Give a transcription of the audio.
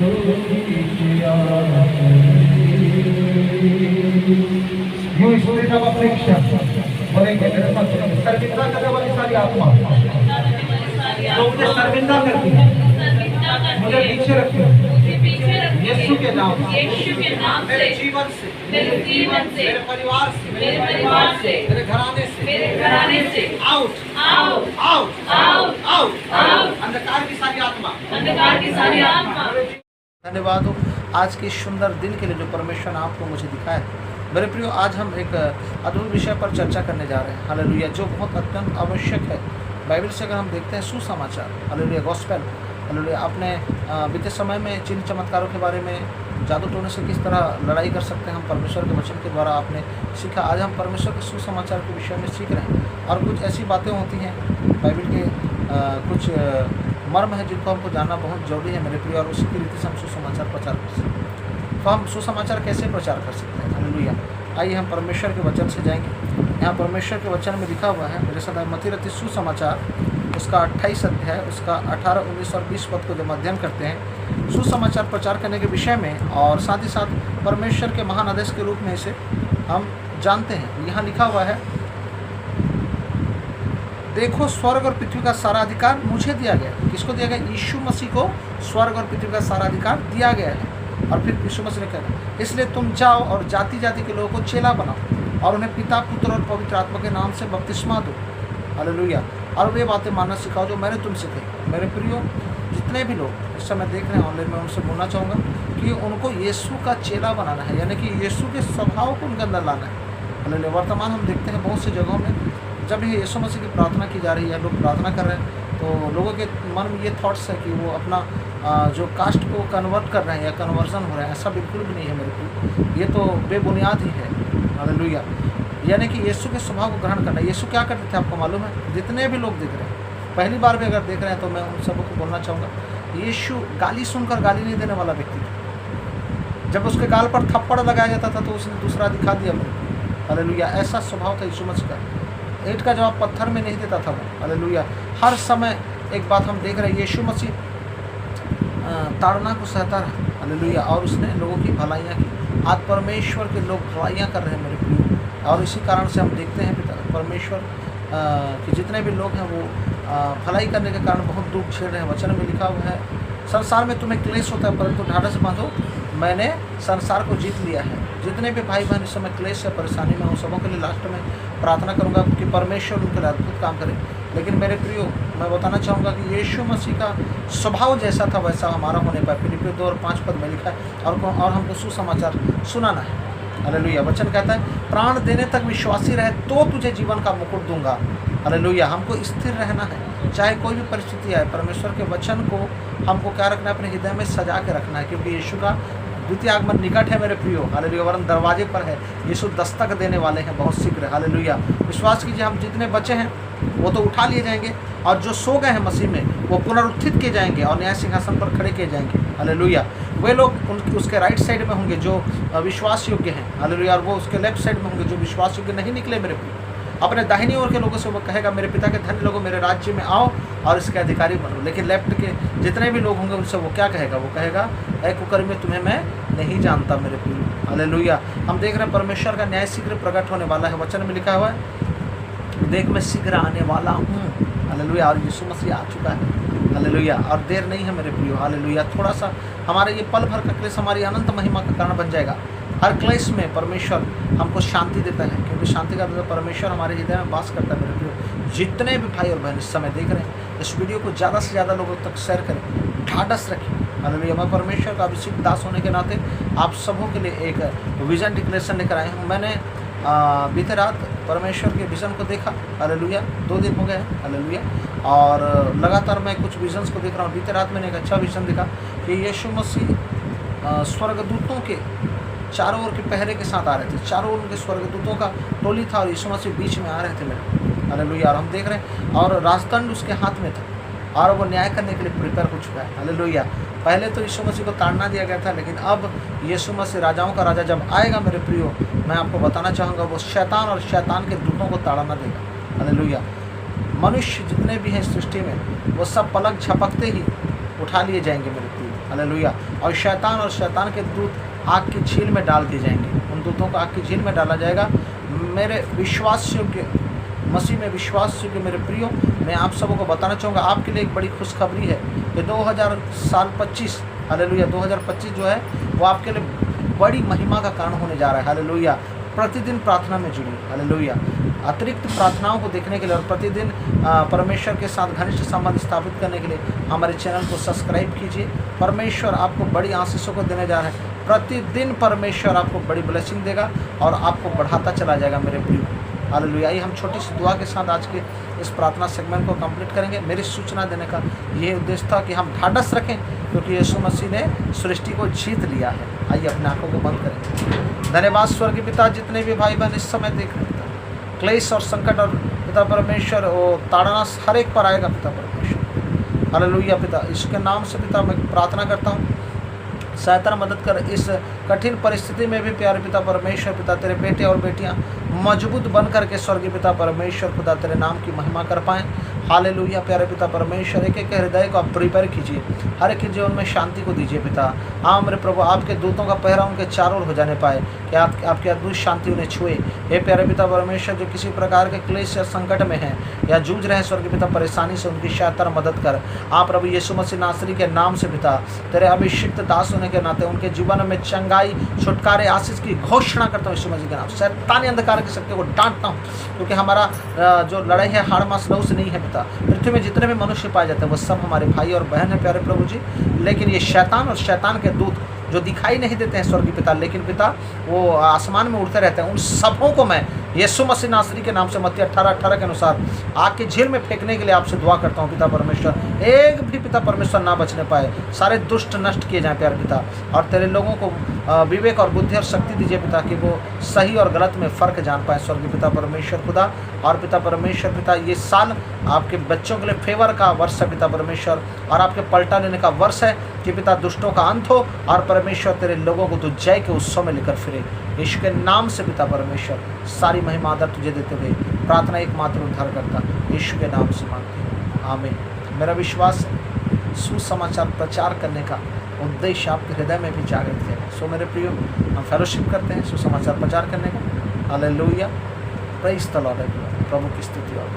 You spirit of affliction, बोलेंगे मेरे साथ शर्मिंदा करने वाली सारी आत्मा जो मुझे शर्मिंदा करती है, मुझे पीछे रखती है, यीशु के नाम मेरे जीवन से, मेरे परिवार से, मेरे घराने से आउट अंधकार की सारी आत्मा। धन्यवाद हो आज के इस सुंदर दिन के लिए जो परमेश्वर ने आपको मुझे दिखाया है। मेरे प्रियो, आज हम एक अद्भुत विषय पर चर्चा करने जा रहे हैं, हालेलुया, जो बहुत अत्यंत आवश्यक है। बाइबल से अगर हम देखते हैं सुसमाचार, हालेलुया, गॉस्पेल, हालेलुया, आपने बीते समय में चिन्ह चमत्कारों के बारे में, जादू टोने से किस तरह लड़ाई कर सकते हैं हम परमेश्वर के वचन के द्वारा आपने सीखा। आज हम परमेश्वर के सुसमाचार के विषय में सीख रहे हैं और कुछ ऐसी बातें होती हैं बाइबल के कुछ मर्म है जिनको हमको जानना बहुत जरूरी है मेरे प्रिय, और उसी की रीति से हम सुसमाचार प्रचार कर सकते हैं। तो हम सुसमाचार कैसे प्रचार कर सकते हैं, हालेलुया। आइए हम परमेश्वर के वचन से जाएंगे। यहाँ परमेश्वर के वचन में लिखा हुआ है, मेरे साथ मत्ती रचित सुसमाचार उसका 28 अध्याय उसका 18, 19 और 20 पद को जब अध्ययन करते हैं सुसमाचार प्रचार करने के विषय में, और साथ ही साथ परमेश्वर के महान आदेश के रूप में इसे हम जानते हैं। यहाँ लिखा हुआ है, देखो स्वर्ग और पृथ्वी का सारा अधिकार मुझे दिया गया। किसको दिया गया? यीशु मसीह को स्वर्ग और पृथ्वी का सारा अधिकार दिया गया है। और फिर यीशु मसीह ने कहा, इसलिए तुम जाओ और जाति जाति के लोगों को चेला बनाओ और उन्हें पिता, पुत्र और पवित्र आत्मा के नाम से बपतिस्मा दो, हालेलुया, और वे बातें मानना सिखाओ जो मैंने तुमसे कही। मेरे प्रियो, जितने भी लोग इस समय देख रहे हैं ऑनलाइन, मैं उनसे बोलना चाहूँगा कि उनको यीशु का चेला बनाना है, यानी कि यीशु के स्वभाव को उनके अंदर लाना है, हालेलुया। वर्तमान हम देखते हैं बहुत सी जगहों में जब ये यीशु मसीह की प्रार्थना की जा रही है, लोग प्रार्थना कर रहे हैं, तो लोगों के मन में ये थॉट्स है कि वो अपना जो कास्ट को कन्वर्ट कर रहे हैं या कन्वर्जन हो रहे हैं। ऐसा बिल्कुल भी नहीं है मेरे को, ये तो बेबुनियाद ही है, हालेलुया। यानी कि यीशु के स्वभाव को ग्रहण करना। यीशु क्या करते थे आपको मालूम है? जितने भी लोग देख रहे हैं, पहली बार भी अगर देख रहे हैं तो मैं उन सबको बोलना चाहूँगा, यीशु गाली सुनकर गाली नहीं देने वाला व्यक्ति था। जब उसके गाल पर थप्पड़ लगाया जाता था तो उसने दूसरा दिखा दिया, हालेलुया। ऐसा स्वभाव था यीशु मसीह का। ईंट का जवाब पत्थर में नहीं देता था वो, हालेलुया। हर समय एक बात हम देख रहे हैं, यीशु मसीह ताड़ना को सहता रहा, हालेलुया, और उसने लोगों की भलाइयाँ की। आज परमेश्वर के लोग भलाइयाँ कर रहे हैं मेरे प्रिय, और इसी कारण से हम देखते हैं परमेश्वर कि जितने भी लोग हैं वो भलाई करने के कारण बहुत दुख झेल रहे हैं। वचन में लिखा हुआ है, संसार में तुम्हें क्लेश होता है परंतु ढाढ़स बांधो, मैंने संसार को जीत लिया है। जितने भी भाई बहन इस समय क्लेश है, परेशानी में, उन सबों के लिए लास्ट में प्रार्थना करूंगा कि परमेश्वर उनके लिए अद्भुत काम करे। लेकिन मेरे प्रियो, मैं बताना चाहूँगा कि यीशु मसीह का स्वभाव जैसा था वैसा हमारा होने पर फिलिपियों 2 और 5 पद में लिखा है, और हमको सुसमाचार सुनाना है, हालेलुया। वचन कहता है, प्राण देने तक विश्वासी रहे तो तुझे जीवन का मुकुट दूंगा, हालेलुया। हमको स्थिर रहना है, चाहे कोई भी परिस्थिति आए। परमेश्वर के वचन को हमको क्या रखना है? अपने हृदय में सजा के रखना है, क्योंकि यीशु का द्वितीय आगमन निकट है मेरे प्रियो, हालेलुया। वरन दरवाजे पर है, यीशु दस्तक देने वाले हैं बहुत शीघ्र, हालेलुया। विश्वास कीजिए, हम जितने बचे हैं वो तो उठा लिए जाएंगे, और जो सो गए हैं मसीह में वो पुनरुत्थित किए जाएंगे और न्याय सिंहासन पर खड़े किए जाएंगे, हालेलुया। वे लोग उसके राइट साइड में होंगे जो विश्वास योग्य हैं, हालेलुया, और वो उसके लेफ्ट साइड में होंगे जो विश्वास योग्य नहीं निकले मेरे प्रियो। अपने दाहिनी ओर के लोगों से वो कहेगा, मेरे पिता के धन्य लोगों, मेरे राज्य में आओ और इसके अधिकारी बनो। लेकिन लेफ्ट के जितने भी लोग होंगे उनसे वो क्या कहेगा? वो कहेगा, ऐ कुकर्मी में तुम्हें मैं नहीं जानता मेरे प्रिय, हालेलुया। हम देख रहे हैं परमेश्वर का न्याय शीघ्र प्रकट होने वाला है। वचन में लिखा हुआ है, देख मैं शीघ्र आने वाला हूँ, हालेलुया। और यीशु मसीह आ चुका है, हालेलुया, और देर नहीं है मेरे प्रियो, हालेलुया। थोड़ा सा हमारे ये पल भर का क्लेश हमारी अनंत महिमा का कारण बन जाएगा। हर क्लेश में परमेश्वर हमको शांति देता है, क्योंकि शांति का मतलब परमेश्वर हमारे हृदय में वास करता है मेरे प्रियो। जितने भी भाई और बहन इस समय देख रहे हैं, इस वीडियो को ज़्यादा से ज़्यादा लोगों तक शेयर करें, ढाढ़स रखें, हालेलुया। मैं परमेश्वर का अभिषिक्त दास होने के नाते आप सबों के लिए एक विजन डिक्लेरेशन लेकर आए हूँ। मैंने बीते रात परमेश्वर के विज़न को देखा, हालेलुया। 2 दिन हो गए हैं, हालेलुया, और लगातार मैं कुछ विजन्स को देख रहा हूँ। बीते रात मैंने एक अच्छा विज़न देखा कि यीशु मसीह स्वर्गदूतों के चारों ओर के पहरे के साथ आ रहे थे। चारों ओर उनके स्वर्गदूतों का टोली था और यीशु मसीह बीच में आ रहे थे मेरे, हालेलुया। और हम देख रहे हैं, और राजदंड उसके हाथ में था और वो न्याय करने के लिए प्रिपेयर हो चुका है, हालेलुया। पहले तो यीशु मसीह को ताड़ना दिया गया था, लेकिन अब यीशु मसीह राजाओं का राजा जब आएगा मेरे प्रियो, मैं आपको बताना चाहूँगा वो शैतान और शैतान के दूतों को ताड़ना देगा, हालेलुया। मनुष्य जितने भी हैं सृष्टि में वो सब पलक झपकते ही उठा लिए जाएंगे मेरे प्रियो, हालेलुया। और शैतान के दूत आग की झील में डाल दिए जाएंगे, उन दूतों को आग की झील में डाला जाएगा। मेरे विश्वास योग्य, मसीह में विश्वास योग्य मेरे प्रियो, मैं आप सबों को बताना चाहूँगा, आपके लिए एक बड़ी खुशखबरी है कि 2025 हालेलुया 2025 जो है वो आपके लिए बड़ी महिमा का कारण होने जा रहा है। हालेलुया। प्रतिदिन प्रार्थना में जुड़िए। हालेलुया। अतिरिक्त प्रार्थनाओं को देखने के लिए और प्रतिदिन परमेश्वर के साथ घनिष्ठ संबंध स्थापित करने के लिए हमारे चैनल को सब्सक्राइब कीजिए। परमेश्वर आपको बड़ी आशीषों को देने जा रहा है। प्रतिदिन परमेश्वर आपको बड़ी ब्लेसिंग देगा और आपको बढ़ाता चला जाएगा मेरे प्रिय। हालेलुया। आइए हम छोटी सी दुआ के साथ आज के इस प्रार्थना सेगमेंट को कंप्लीट करेंगे। मेरी सूचना देने का ये उद्देश्य था कि हम ढाढ़स रखें, क्योंकि यीशु मसीह ने सृष्टि को जीत लिया है। आइए अपने आंखों को बंद करें। धन्यवाद स्वर्गीय पिता, जितने भी भाई बहन इस समय देख रहे हैं, क्लेश और संकट और पिता परमेश्वर वो ताड़ना हर एक पर आएगा पिता परमेश्वर। हालेलुया पिता, इसके नाम से पिता मैं प्रार्थना करता हूँ, सहायता मदद कर। इस कठिन परिस्थिति में भी प्यारे पिता परमेश्वर पिता तेरे बेटे और बेटियां मजबूत बन करके स्वर्गीय पिता परमेश्वर खुदा तेरे नाम की महिमा कर पाएँ। हालेलुया प्यारे पिता परमेश्वर, एक एक हृदय को आप प्रिपेयर कीजिए, हर एक के जीवन में शांति को दीजिए पिता। हाँ मेरे प्रभु, आपके दूतों का पहरा उनके चारों ओर हो जाने पाए, कि आपकी अद्भुत शांति उन्हें छुए। हे प्यारे पिता परमेश्वर, जो किसी प्रकार के क्लेश या संकट में हैं या जूझ रहे हैं स्वर्गीय पिता परेशानी से, उनकी सहायता मदद कर। आप प्रभु यीशु मसीह नासरी के नाम से पिता तेरे अभिषिक्त दास होने के नाते उनके जीवन में चंगाई, छुटकारे, आशीष की घोषणा करता हूँ यीशु मसीह के नाम। शैतानी अंधकार की शक्ति को डांटता हूँ, क्योंकि हमारा जो लड़ाई है हाड़ मांस लहू से नहीं है पिता। पृथ्वी में जितने भी मनुष्य पाए जाते हैं वो सब हमारे भाई और बहन है प्यारे प्रभु जी। लेकिन ये शैतान और शैतान के दूत जो दिखाई नहीं देते हैं स्वर्गीय पिता, लेकिन पिता वो आसमान में उड़ते रहते हैं, उन सबों को मैं यीशु मसीह नासरी के नाम से मत्ती 18:18 के अनुसार आग की झील में फेंकने के लिए आपसे दुआ करता हूँ पिता परमेश्वर। एक भी पिता परमेश्वर ना बचने पाए, सारे दुष्ट नष्ट किए जाएं प्यारे पिता। और तेरे लोगों को विवेक और बुद्धि और शक्ति दीजिए पिता, कि वो सही और गलत में फ़र्क जान पाए स्वर्गीय पिता परमेश्वर खुदा। और पिता परमेश्वर पिता, ये साल आपके बच्चों के लिए फेवर का वर्ष है पिता परमेश्वर, और आपके पलटा लेने का वर्ष है, कि पिता दुष्टों का अंत हो और परमेश्वर तेरे लोगों को तू जय के उत्सव में लेकर फिरे। यीशु के नाम से पिता परमेश्वर सारी महिमा आदर तुझे देते हुए प्रार्थना एकमात्र उद्धार करता यीशु के नाम से मांगते हैं, आमीन। मेरा विश्वास है सुसमाचार प्रचार करने का उद्देश्य आपके हृदय में भी जागृत है। सो मेरे प्रियो, हम फेलोशिप करते हैं सुसमाचार प्रचार करने का। Hallelujah, praise the lord. प्रभु की स्तुति और